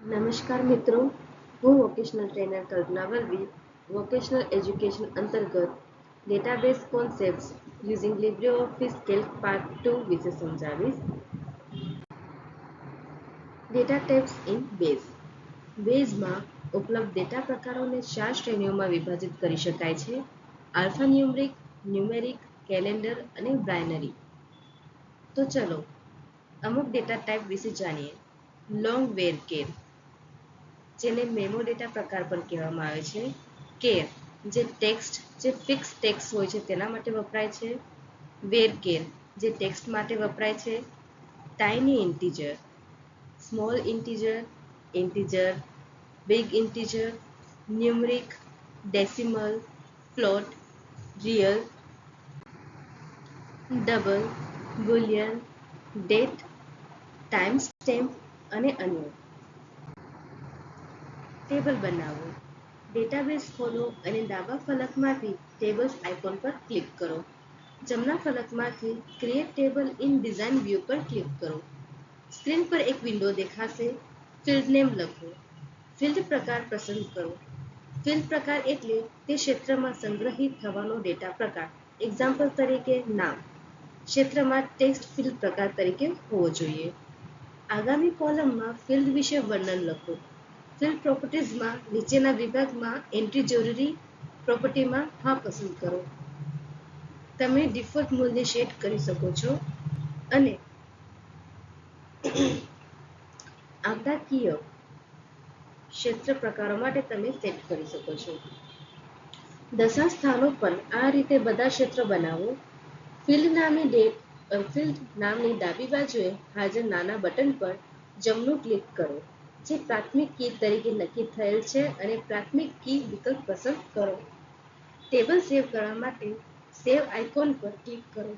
નમસ્કાર મિત્રો, હું વોકેશનલ ટ્રેનર કલ્પના વલ્લવી વોકેશનલ એજ્યુકેશન અંતર્ગત database concepts using LibreOffice Calc part 2 વિશે સમજાવીશ. Data types in base. બેઝમાં ઉપલબ્ધ ડેટા પ્રકારોને 4 શ્રેણીઓમાં વિભાજિત કરી શકાય છે: આલ્ફાન્યુમેરિક, ન્યુમેરિક, કેલેન્ડર અને બાઇનરી. તો ચલો અમુક ડેટા ટાઈપ વિશે જાણીએ. લોંગ વેરકેર, જેને મેમો ડેટા પ્રકાર પણ કહેવામાં આવે છે. કેર, જે ફિક્સ ટેક્સ્ટ હોય છે તેના માટે વપરાય છે. વેરકેર, જે ટેક્સ્ટ માટે વપરાય છે. Tiny integer, small integer, big integer, numeric, decimal, float, real, double, boolean, date, time stamp અને અન્ય. ટેબલ બનાવો. ડેટાબેઝ ખોલો અને ડાબા ફલકમાંથી ટેબલ્સ આઇકોન પર ક્લિક કરો. જમણા ફલકમાંથી create table in design view પર ક્લિક કરો. સ્ક્રીન પર એક વિન્ડો દેખાશે. ફિલ્ડ નેમ લખો. ફિલ્ડ પ્રકાર પસંદ કરો. ફિલ્ડ પ્રકાર એટલે તે ક્ષેત્રમાં સંગ્રહિત થવાનો ડેટા પ્રકાર. એક્ઝામ્પલ તરીકે નામ. ક્ષેત્રમાં ટેક્સ્ટ ફિલ્ડ પ્રકાર તરીકે હોવો જોઈએ. આગામી કોલમમાં ફિલ્ડ વિશે વર્ણન લખો. ફિલ્ડ પ્રોપર્ટીઝમાં નીચેના વિભાગમાં એન્ટ્રી જરૂરી પ્રોપર્ટીમાં હા પસંદ કરો. તમે ડિફોલ્ટ મૂલ્ય સેટ કરી શકો છો અને આંકડાકીય ક્ષેત્ર પ્રકારો માટે તમે સેટ કરી શકો છો. દશાંશ સ્થાનો પર આ રીતે બધા ક્ષેત્રો બનાવો. ફિલ્ડ નામની ડાબી બાજુએ હાજર નાના બટન પર જમણું ક્લિક કરો, જે પ્રાથમિક કી તરીકે નક્કી થયેલ છે, અને પ્રાથમિક કી વિકલ્પ પસંદ કરો. ટેબલ સેવ કરવા માટે સેવ આઇકોન પર ક્લિક કરો.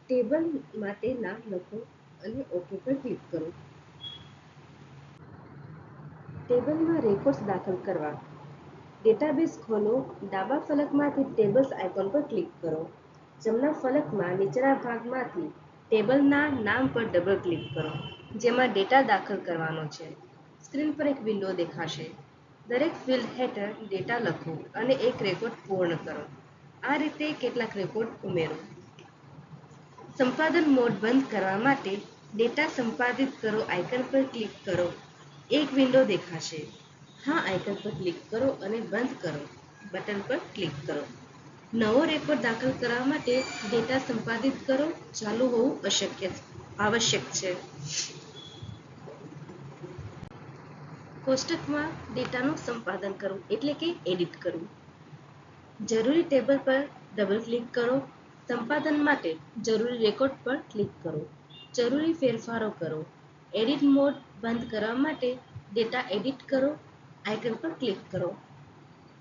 ટેબલ માટે નામ લખો અને ઓકે પર ક્લિક કરો. ટેબલમાં રેકોર્ડ્સ દાખલ કરવા. ડેટાબેઝ ખોલો. ડાબા ફલકમાંથી ટેબલ્સ આઇકોન પર ક્લિક કરો. જમણા ફલકમાં નીચેના ભાગમાંથી ટેબલના નામ પર ડબલ ક્લિક કરો, જેમાં ડેટા દાખલ કરવાનો છે. સ્ક્રીન પર એક વિન્ડો દેખાશે. દરેક ફિલ્ડ હેઠળ ડેટા લખો અને એક રેકોર્ડ પૂર્ણ કરો. આ રીતે કેટલાક રેકોર્ડ ઉમેરો. સંપાદન મોડ બંધ કરવા માટે ડેટા સંપાદિત કરો આઇકન પર ક્લિક કરો. એક વિન્ડો દેખાશે. હા આઇકન પર ક્લિક કરો અને બંધ કરો બટન પર ક્લિક કરો. નવો રેકોર્ડ દાખલ કરવા માટે ડેટા સંપાદિત કરો ચાલુ હોવું આવશ્યક છે. કોષ્ટકમાં ડેટાનું સંપાદન કરવું એટલે કે એડિટ કરવું. જરૂરી ટેબલ પર ડબલ ક્લિક કરો. સંપાદન માટે જરૂરી રેકોર્ડ પર ક્લિક કરો. જરૂરી ફેરફારો કરો. એડિટ મોડ બંધ કરવા માટે ડેટા એડિટ કરો આઇકન પર ક્લિક કરો.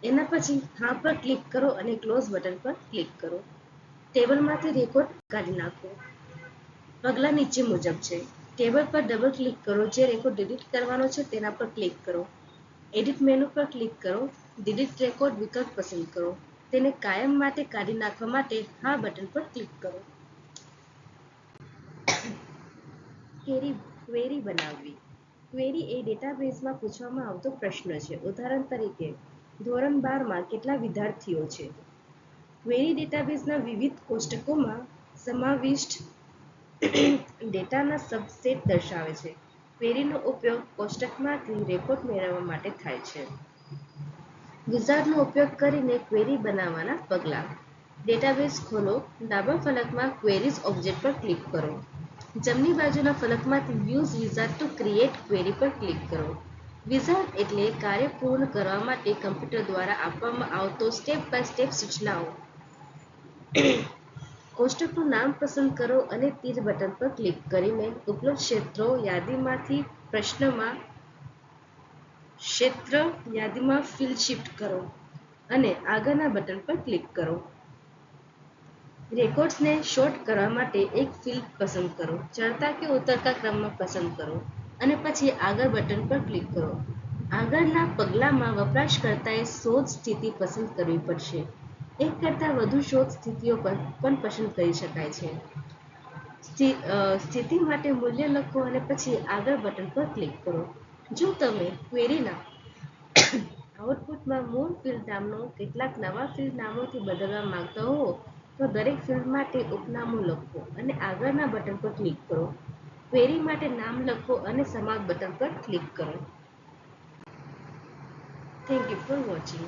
એના પછી હા પર ક્લિક કરો અને ક્લોઝ બટન પર ક્લિક કરો. ટેબલમાંથી રેકોર્ડ કાઢી નાખો. પગલાં નીચે મુજબ છે. ટેબલ પર ડબલ ક્લિક કરો. જે રેકોર્ડ ડિલીટ કરવાનો છે તેના પર ક્લિક કરો. એડિટ મેનુ પર ક્લિક કરો. ડિલીટ રેકોર્ડ વિકલ્પ પસંદ કરો. તેને કાયમ માટે કાઢી નાખવા માટે હા બટન પર ક્લિક કરો. ક્વેરી બનાવવી. ક્વેરી એ ડેટાબેઝમાં પૂછવામાં આવતો પ્રશ્ન છે. ઉદાહરણ તરીકે, ધોરણ 12 માં કેટલા વિદ્યાર્થીઓ છે? ક્વેરી ડેટાબેઝના વિવિધ કોષ્ટકોમાં સમાવિષ્ટ ડેટાના સબસેટ દર્શાવે છે. ક્વેરીનો ઉપયોગ કોષ્ટકમાંથી રેકોર્ડ મેળવવા માટે થાય છે. વિઝાર્ડનો ઉપયોગ કરીને ક્વેરી બનાવવાના પગલાં. ડેટાબેઝ ખોલો. ડાબા ફલકમાં ક્વેરીઝ ઓબ્જેક્ટ પર ક્લિક કરો. જમણી બાજુના ફલકમાંથી use wizard to create query પર ક્લિક કરો. વિઝાર્ડ એટલે કાર્ય પૂર્ણ કરવા માટે કમ્પ્યુટર દ્વારા આપવામાં આવતો સ્ટેપ બાય સ્ટેપ સૂચનાઓ. કોષ્ટકનું નામ પસંદ કરો અને તીર બટન પર ક્લિક કરીને ઉપલબ્ધ ક્ષેત્રો યાદીમાંથી ક્ષેત્ર યાદીમાં ફિલ્ડ શિફ્ટ કરો અને આગળના બટન પર ક્લિક કરો. રેકોર્ડ્સને સૉર્ટ કરવા માટે એક ફિલ્ડ પસંદ કરો. ચડતા કે ઉતરતા ક્રમમાં પસંદ કરો અને પછી આગળ બટન પર ક્લિક કરો. આગળના પગલામાં વપરાશકર્તાએ શોધ સ્થિતિ પસંદ કરવી પડશે. એક કરતાં વધુ શોધ સ્થિતિઓ પણ પસંદ કરી શકાય છે. સ્થિતિ માટે મૂલ્ય લખો અને પછી આગળ બટન પર ક્લિક કરો. જો તમે ક્વેરીના આઉટપુટમાં મૂળ ફિલ્ડ નામનો કેટલાક નવા ફિલ્ડ નામોથી બદલવા માંગતા હો તો દરેક ફિલ્ડ માટે ઉપનામો લખો અને આગળના બટન પર ક્લિક કરો. ક્વેરી માટે નામ લખો અને સમાપ્ત બટન પર ક્લિક કરો. Thank you for watching.